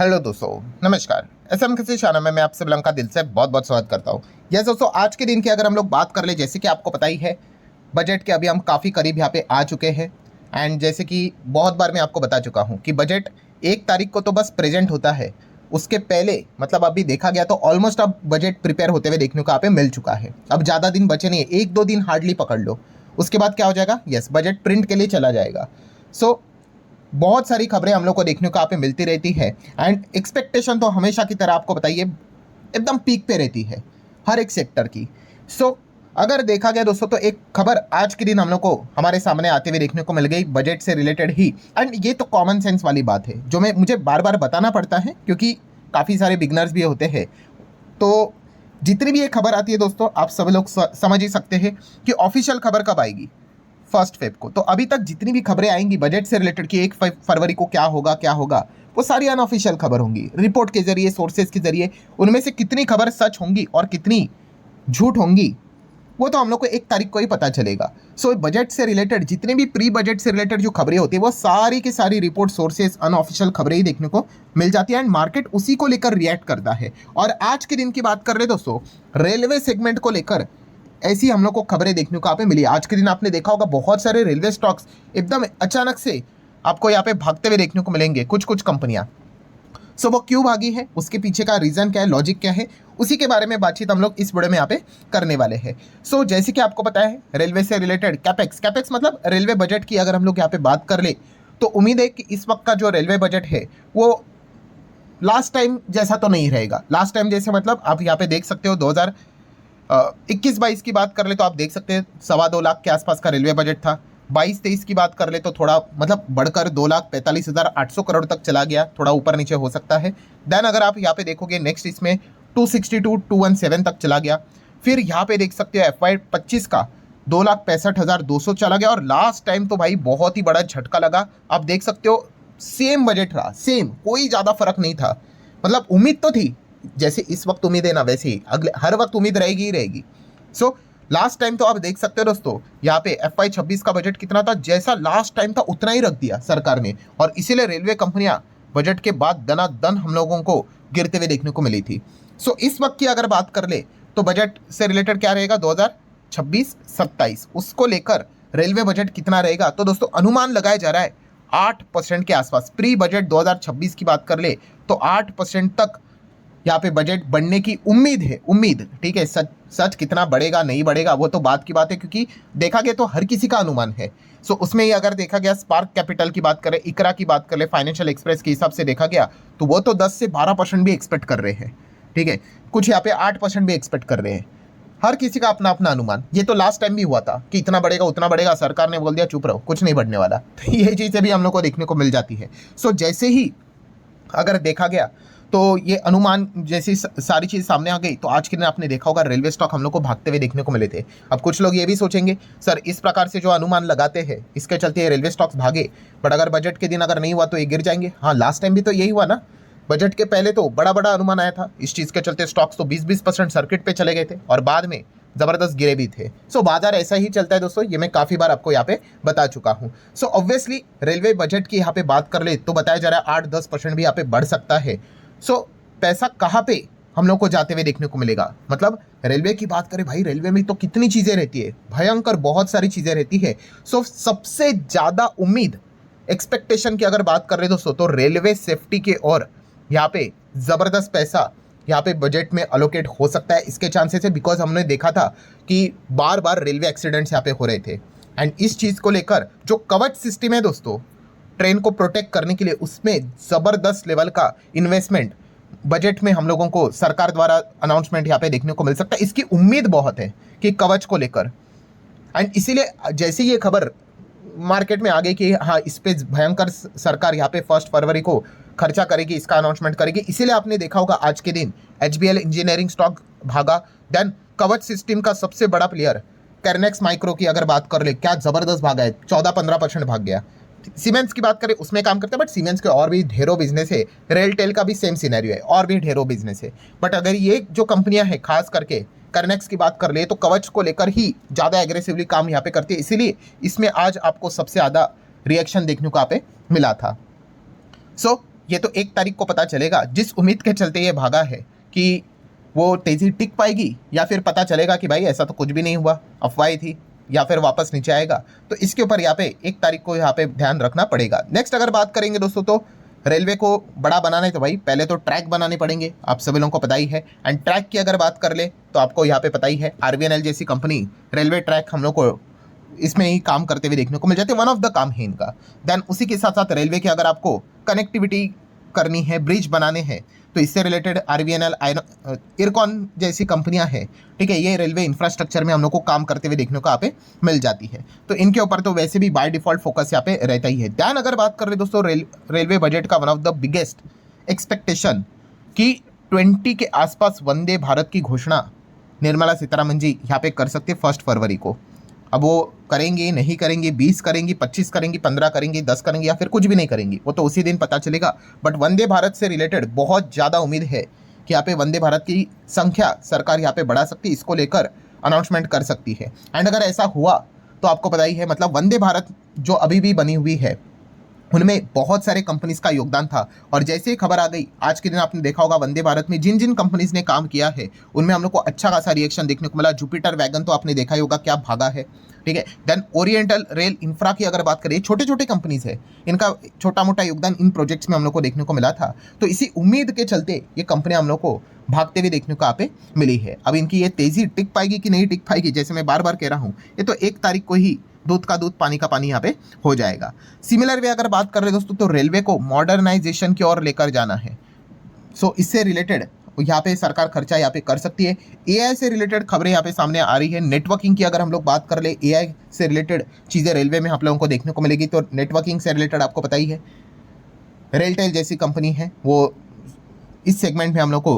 Hello दोस्तों, नमस्कार। SM किसी चैनल में मैं आप सब का दिल से बहुत बहुत स्वागत करता हूँ। यस दोस्तों, आज के दिन की अगर हम लोग बात कर ले, जैसे कि आपको पता ही है बजट के अभी हम काफ़ी करीब यहाँ पे आ चुके हैं। एंड जैसे कि बहुत बार मैं आपको बता चुका हूँ कि बजट 1 तारीख को तो बस प्रेजेंट होता है, उसके पहले मतलब अभी देखा गया तो ऑलमोस्ट अब बजट प्रिपेयर होते हुए देखने को यहाँ पे मिल चुका है। अब ज़्यादा दिन बचे नहीं है, 1-2 दिन हार्डली पकड़ लो, उसके बाद क्या हो जाएगा, यस बजट प्रिंट के लिए चला जाएगा। सो बहुत सारी खबरें हम लोग को देखने को यहाँ पे मिलती रहती है। एंड एक्सपेक्टेशन तो हमेशा की तरह आपको बताइए एकदम पीक पे रहती है हर एक सेक्टर की। सो अगर देखा गया दोस्तों तो एक खबर आज के दिन हम लोग को हमारे सामने आते हुए देखने को मिल गई बजट से रिलेटेड ही। एंड ये तो कॉमन सेंस वाली बात है जो मुझे बार बार बताना पड़ता है, क्योंकि काफ़ी सारे बिगनर्स भी होते हैं। तो जितनी भी ये खबर आती है दोस्तों, आप सब लोग समझ ही सकते हैं कि ऑफिशियल खबर कब आएगी, 1 फेब को। तो अभी तक जितनी भी खबरें आएंगी बजट से रिलेटेड कि 1 फरवरी को क्या होगा, वो सारी अनऑफिशियल खबर होंगी, रिपोर्ट के जरिए, सोर्सेज के जरिए। उनमें से कितनी खबर सच होंगी और कितनी झूठ होंगी वो तो हम लोग को 1 तारीख को ही पता चलेगा। सो बजट से रिलेटेड जितने भी प्री बजट से रिलेटेड जो खबरें होती है वो सारी की सारी रिपोर्ट, सोर्सेज, अनऑफिशियल खबरें ही देखने को मिल जाती है। एंड मार्केट उसी को लेकर रिएक्ट करता है। और आज के दिन की बात कर रहे दोस्तों, रेलवे सेगमेंट को लेकर ऐसी हम लोग को खबरें देखने को यहाँ पे मिली। आज के दिन आपने देखा होगा बहुत सारे रेलवे स्टॉक्स एकदम अचानक से आपको यहाँ पे भागते हुए देखने को मिलेंगे, कुछ कुछ कंपनियां। सो वो क्यों भागी है, उसके पीछे का रीजन क्या है, लॉजिक क्या है, उसी के बारे में बातचीत हम लोग इस वीडियो में यहाँ पे करने वाले हैं। सो जैसे कि आपको पता है रेलवे से रिलेटेड कैपेक्स मतलब रेलवे बजट की अगर हम लोग यहाँ पे बात कर ले तो उम्मीद है कि इस वक्त का जो रेलवे बजट है वो लास्ट टाइम जैसा तो नहीं रहेगा। लास्ट टाइम जैसे मतलब आप यहाँ पे देख सकते हो 2021-22 की बात कर ले तो आप देख सकते हैं 2.25 लाख के आसपास का रेलवे बजट था। 22-23 की बात कर ले तो थोड़ा मतलब बढ़कर 2,45,800 करोड़ तक चला गया, थोड़ा ऊपर नीचे हो सकता है। देन अगर आप यहाँ पे देखोगे नेक्स्ट इसमें 262-217 तक चला गया। फिर यहाँ पे देख सकते हो FY25 का 2,65,200 चला गया। और लास्ट टाइम तो भाई बहुत ही बड़ा झटका लगा, आप देख सकते हो सेम बजट रहा, सेम, कोई ज़्यादा फर्क नहीं था। मतलब उम्मीद तो थी, जैसे इस वक्त उम्मीद है ना वैसे ही अगले हर वक्त उम्मीद रहेगी ही रहेगी। सो लास्ट टाइम तो आप देख सकते हो दोस्तों यहाँ पे FY26 का बजट कितना था, जैसा लास्ट टाइम था उतना ही रख दिया सरकार ने। और इसीलिए रेलवे कंपनियां बजट के बाद दनादन हम लोगों को गिरते हुए देखने को मिली थी। सो इस वक्त की अगर बात कर ले तो बजट से रिलेटेड क्या रहेगा 2026-27 उसको लेकर रेलवे बजट कितना रहेगा, तो दोस्तों अनुमान लगाया जा रहा है 8% के आसपास। प्री बजट 2026 की बात कर ले तो 8% तक यहाँ पे बजट बढ़ने की उम्मीद है। उम्मीद ठीक है, सच कितना बढ़ेगा नहीं बढ़ेगा वो तो बात की बात है, क्योंकि देखा गया तो हर किसी का अनुमान है। सो उसमें ही अगर देखा गया स्पार्क कैपिटल की बात करें, इकरा की बात कर ले, फाइनेंशियल एक्सप्रेस के हिसाब से देखा गया तो वो तो 10 से 12% भी एक्सपेक्ट कर रहे हैं। ठीक है, कुछ यहाँ पे 8% भी एक्सपेक्ट कर रहे हैं। हर किसी का अपना अपना अनुमान। ये तो लास्ट टाइम भी हुआ था कि इतना बढ़ेगा उतना बढ़ेगा, सरकार ने बोल दिया चुप रहो, कुछ नहीं बढ़ने वाला। तो ये चीज़ें भी हम लोग को देखने को मिल जाती है। सो जैसे ही अगर देखा गया तो ये अनुमान जैसी सारी चीज़ सामने आ गई तो आज के दिन आपने देखा होगा रेलवे स्टॉक हम लोग को भागते हुए देखने को मिले थे। अब कुछ लोग ये भी सोचेंगे सर इस प्रकार से जो अनुमान लगाते हैं इसके चलते रेलवे स्टॉक्स भागे, बट अगर बजट के दिन अगर नहीं हुआ तो ये गिर जाएंगे। हाँ, लास्ट टाइम भी तो यही हुआ ना, बजट के पहले तो बड़ा बड़ा अनुमान आया था, इस चीज़ के चलते स्टॉक्स तो 20-20% सर्किट पे चले गए थे और बाद में ज़बरदस्त गिरे भी थे। सो बाजार ऐसा ही चलता है दोस्तों, ये मैं काफ़ी बार आपको यहाँ पे बता चुका हूँ। सो ऑब्वियसली रेलवे बजट की यहाँ पे बात कर ले तो बताया जा रहा है 8-10% भी यहाँ पे बढ़ सकता है। सो पैसा कहाँ पे हम लोग को जाते हुए देखने को मिलेगा, मतलब रेलवे की बात करें भाई, रेलवे में तो कितनी चीज़ें रहती है, भयंकर बहुत सारी चीज़ें रहती है। सो सबसे ज़्यादा उम्मीद एक्सपेक्टेशन की अगर बात कर रहे दोस्तों तो रेलवे सेफ्टी के और यहाँ पे ज़बरदस्त पैसा यहाँ पे बजट में अलोकेट हो सकता है, इसके चांसेस है। बिकॉज हमने देखा था कि बार बार रेलवे एक्सीडेंट्स यहाँ पे हो रहे थे। एंड इस चीज़ को लेकर जो कवच सिस्टम है दोस्तों ट्रेन को प्रोटेक्ट करने के लिए, उसमें ज़बरदस्त लेवल का इन्वेस्टमेंट बजट में हम लोगों को सरकार द्वारा अनाउंसमेंट यहाँ पे देखने को मिल सकता है। इसकी उम्मीद बहुत है कि कवच को लेकर। एंड इसीलिए जैसे ये खबर मार्केट में आ गई कि हाँ इस पे भयंकर सरकार यहाँ पे 1 फरवरी को खर्चा करेगी, इसका अनाउंसमेंट करेगी, इसीलिए आपने देखा होगा आज के दिन HBL इंजीनियरिंग स्टॉक भागा। देन कवच सिस्टम का सबसे बड़ा प्लेयर कैरनेक्स माइक्रो की अगर बात कर ले, क्या ज़बरदस्त भागा है, 14-15% भाग गया। सीमेंस की बात करें उसमें काम करते हैं, बट सीमेंस के और भी ढेरों बिजनेस है, रेलटेल का भी सेम सिनेरियो है, और भी ढेरों बिजनेस है। बट अगर ये जो कंपनियां हैं खास करके करनेक्स की बात कर ले तो कवच को लेकर ही ज़्यादा एग्रेसिवली काम यहाँ पे करती है, इसीलिए इसमें आज आपको सबसे ज़्यादा रिएक्शन देखने को यहाँ पे मिला था। सो ये तो 1 तारीख को पता चलेगा। जिस उम्मीद के चलते ये भागा है कि वो तेजी टिक पाएगी या फिर पता चलेगा कि भाई ऐसा तो कुछ भी नहीं हुआ, अफवाह थी, या फिर वापस नीचे आएगा, तो इसके ऊपर यहाँ पे 1 तारीख को यहाँ पे ध्यान रखना पड़ेगा। नेक्स्ट अगर बात करेंगे दोस्तों, तो रेलवे को बड़ा बनाना है तो भाई पहले तो ट्रैक बनाने पड़ेंगे, आप सभी लोगों को पता ही है। एंड ट्रैक की अगर बात कर ले तो आपको यहाँ पे पता ही है, आरवीएनएल जैसी कंपनी रेलवे ट्रैक हम लोग को इसमें ही काम करते हुए देखने को मिल जाते हैं, वन ऑफ द काम है इनका। देन उसी के साथ साथ रेलवे की अगर आपको कनेक्टिविटी करनी है, ब्रिज बनाने हैं, तो इससे रिलेटेड आरवीएनएल, इरकॉन जैसी कंपनियां हैं, ठीक है, ये रेलवे इंफ्रास्ट्रक्चर में हम लोग को काम करते हुए देखने को यहाँ पे मिल जाती है। तो इनके ऊपर तो वैसे भी बाय डिफॉल्ट फोकस यहाँ पे रहता ही है। ध्यान अगर बात कर रहे दोस्तों रेलवे बजट का one of the biggest expectation कि 20 के आसपास वंदे भारत की घोषणा निर्मला सीतारमन जी यहाँ पे कर सकते 1 फरवरी को। अब वो करेंगे नहीं करेंगे, 20 करेंगी, 25 करेंगी, 15 करेंगी, 10 करेंगी या फिर कुछ भी नहीं करेंगी, वो तो उसी दिन पता चलेगा। बट वंदे भारत से रिलेटेड बहुत ज़्यादा उम्मीद है कि यहाँ पे वंदे भारत की संख्या सरकार यहाँ पे बढ़ा सकती है, इसको लेकर अनाउंसमेंट कर सकती है। एंड अगर ऐसा हुआ तो आपको पता ही है, मतलब वंदे भारत जो अभी भी बनी हुई है उनमें बहुत सारे कंपनीज का योगदान था। और जैसे ही खबर आ गई आज के दिन, आपने देखा होगा वंदे भारत में जिन जिन कंपनीज ने काम किया है उनमें हम लोग को अच्छा खासा रिएक्शन देखने को मिला। जुपिटर वैगन तो आपने देखा ही होगा क्या भागा है, ठीक है। देन ओरिएंटल रेल इंफ्रा की अगर बात करें, छोटे छोटे कंपनीज है, इनका छोटा मोटा योगदान इन प्रोजेक्ट्स में हम लोग को देखने को मिला था। तो इसी उम्मीद के चलते ये कंपनियां हम लोग को भागते हुए देखने को यहाँ पे मिली है। अब इनकी ये तेजी टिक पाएगी कि नहीं टिक पाएगी, जैसे मैं बार बार कह रहा हूँ, ये तो 1 तारीख को ही दूध का दूध पानी का पानी यहाँ पे हो जाएगा। सिमिलर वे अगर बात कर रहे दोस्तों, तो रेलवे को मॉडर्नाइजेशन की ओर लेकर जाना है। सो इससे रिलेटेड यहाँ पे सरकार खर्चा यहाँ पे कर सकती है। एआई से रिलेटेड खबरें यहाँ पे सामने आ रही है। नेटवर्किंग की अगर हम लोग बात कर ले, एआई से रिलेटेड चीज़ें रेलवे में आप लोगों को देखने को मिलेगी। तो नेटवर्किंग से रिलेटेड आपको पता ही है, रेलटेल जैसी कंपनी है, वो इस सेगमेंट में हम लोग को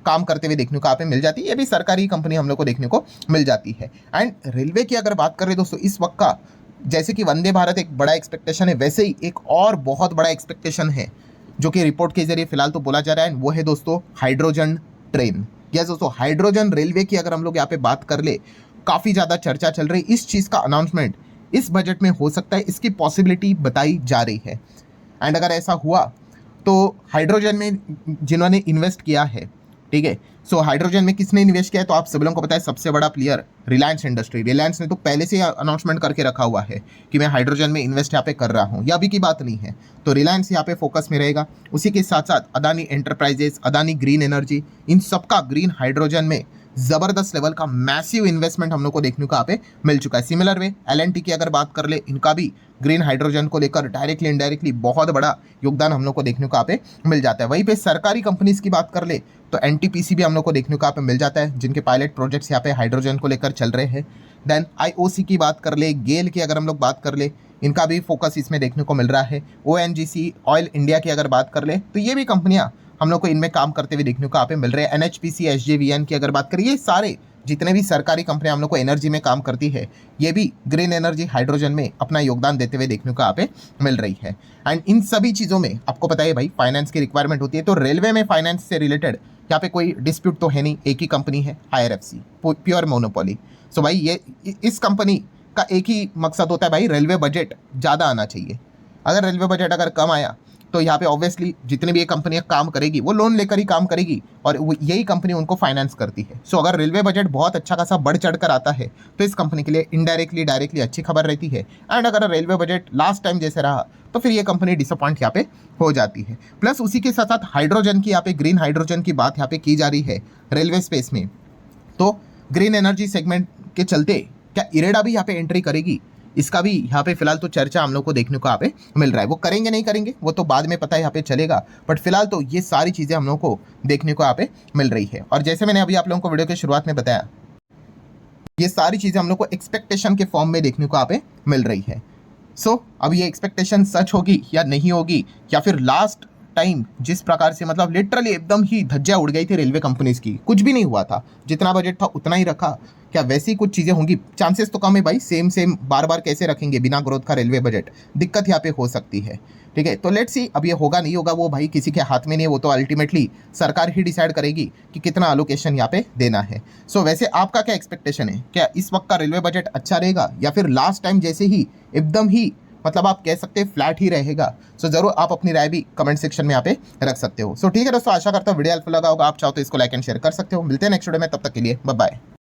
काम करते हुए देखने को यहाँ पे मिल जाती है। ये भी सरकारी कंपनी हम लोग को देखने को मिल जाती है। एंड रेलवे की अगर बात करें दोस्तों, इस वक्त का जैसे कि वंदे भारत एक बड़ा एक्सपेक्टेशन है, वैसे ही एक और बहुत बड़ा एक्सपेक्टेशन है जो कि रिपोर्ट के जरिए फिलहाल तो बोला जा रहा है, वो है दोस्तों हाइड्रोजन ट्रेन। यस दोस्तों, हाइड्रोजन रेलवे की अगर हम लोग यहाँ पे बात कर ले, काफ़ी ज़्यादा चर्चा चल रही। इस चीज़ का अनाउंसमेंट इस बजट में हो सकता है, इसकी पॉसिबिलिटी बताई जा रही है। एंड अगर ऐसा हुआ तो हाइड्रोजन में जिन्होंने इन्वेस्ट किया है, ठीक है, सो हाइड्रोजन में किसने इन्वेस्ट किया है, तो आप सभी लोगों को पता है सबसे बड़ा प्लेयर रिलायंस इंडस्ट्री। रिलायंस ने तो पहले से अनाउंसमेंट करके रखा हुआ है कि मैं हाइड्रोजन में इन्वेस्ट यहाँ पे कर रहा हूँ, या अभी की बात नहीं है। तो रिलायंस यहाँ पे फोकस में रहेगा। उसी के साथ साथ Adani enterprises, Adani green energy, इन सबका ग्रीन हाइड्रोजन में जबरदस्त लेवल का मैसिव इन्वेस्टमेंट हम लोग को देखने को यहाँ पे मिल चुका है। सिमिलर वे एलएनटी की अगर बात कर ले, इनका भी ग्रीन हाइड्रोजन को लेकर डायरेक्टली इनडायरेक्टली बहुत बड़ा योगदान हम लोग को देखने को यहाँ पे मिल जाता है। वहीं पे सरकारी कंपनीज की बात कर ले तो एनटीपीसी भी हम लोग को देखने को यहाँ पे मिल जाता है, जिनके पायलट प्रोजेक्ट्स यहाँ पे हाइड्रोजन को लेकर चल रहे हैं। देन आईओसी की बात कर ले, गेल की अगर हम लोग बात कर ले, इनका भी फोकस इसमें देखने को मिल रहा है। ओएनजीसी, ऑयल इंडिया की अगर बात कर ले, तो ये भी कंपनियां हम लोग को इनमें काम करते हुए देखने को यहाँ पे मिल रहे हैं। एनएचपीसी, एसजेवीएन की अगर बात करें, ये सारे जितने भी सरकारी कंपनियां हम लोग को एनर्जी में काम करती है, ये भी ग्रीन एनर्जी हाइड्रोजन में अपना योगदान देते हुए देखने को यहाँ पे मिल रही है। एंड इन सभी चीज़ों में आपको पता है भाई फाइनेंस की रिक्वायरमेंट होती है। तो रेलवे में फाइनेंस से रिलेटेड यहाँ पे कोई डिस्प्यूट तो है नहीं, एक ही कंपनी है आईआरएफसी, प्योर मोनोपोली। सो भाई ये इस कंपनी का एक ही मकसद होता है भाई, रेलवे बजट ज़्यादा आना चाहिए। अगर रेलवे बजट अगर कम आया तो यहाँ पे ऑब्वियसली जितनी भी ये कंपनियाँ काम करेगी वो लोन लेकर ही काम करेगी, और यही कंपनी उनको फाइनेंस करती है। सो अगर रेलवे बजट बहुत अच्छा खासा बढ़ चढ़ कर आता है तो इस कंपनी के लिए इनडायरेक्टली डायरेक्टली अच्छी खबर रहती है। एंड अगर रेलवे बजट लास्ट टाइम जैसे रहा तो फिर ये कंपनी डिसअपॉइंट यहाँ पे हो जाती है। प्लस उसी के साथ साथ हाइड्रोजन की यहाँ पे ग्रीन हाइड्रोजन की बात यहाँ पे की जा रही है रेलवे स्पेस में। तो ग्रीन एनर्जी सेगमेंट के चलते क्या इरेडा भी यहाँ पे एंट्री करेगी, इसका भी यहाँ पे फिलहाल तो चर्चा हम लोग को देखने को यहाँ पे मिल रहा है। वो करेंगे नहीं करेंगे वो तो बाद में पता है यहाँ पे चलेगा, बट फिलहाल तो ये सारी चीज़ें हम लोग को देखने को यहाँ पे मिल रही है। और जैसे मैंने अभी आप लोगों को वीडियो के शुरुआत में बताया, ये सारी चीज़ें हम लोग को एक्सपेक्टेशन के फॉर्म में देखने को यहाँ पे मिल रही है। सो अब ये एक्सपेक्टेशन सच होगी या नहीं होगी, या फिर लास्ट टाइम जिस प्रकार से मतलब लिटरली एकदम ही धज्जियां उड़ गई थी रेलवे कंपनीज की, कुछ भी नहीं हुआ था, जितना बजट था उतना ही रखा, क्या वैसी कुछ चीज़ें होंगी? चांसेस तो कम है भाई, सेम बार बार कैसे रखेंगे बिना ग्रोथ का रेलवे बजट, दिक्कत यहाँ पे हो सकती है। ठीक है, तो लेट्स सी अब ये होगा नहीं होगा वो भाई किसी के हाथ में नहीं है, वो तो अल्टीमेटली सरकार ही डिसाइड करेगी कि कितना अलोकेशन यहाँ पे देना है। सो वैसे आपका क्या एक्सपेक्टेशन है, क्या इस वक्त का रेलवे बजट अच्छा रहेगा या फिर लास्ट टाइम जैसे ही एकदम ही मतलब आप कह सकते हैं फ्लैट ही रहेगा। सो जरूर आप अपनी राय भी कमेंट सेक्शन में यहाँ पे रख सकते हो। सो ठीक है दोस्तों, आशा करता हूँ वीडियो हेल्पफुल लगा होगा। आप चाहो तो इसको लाइक एंड शेयर कर सकते हो। मिलते हैं नेक्स्ट वीडियो में, तब तक के लिए बाय बाय।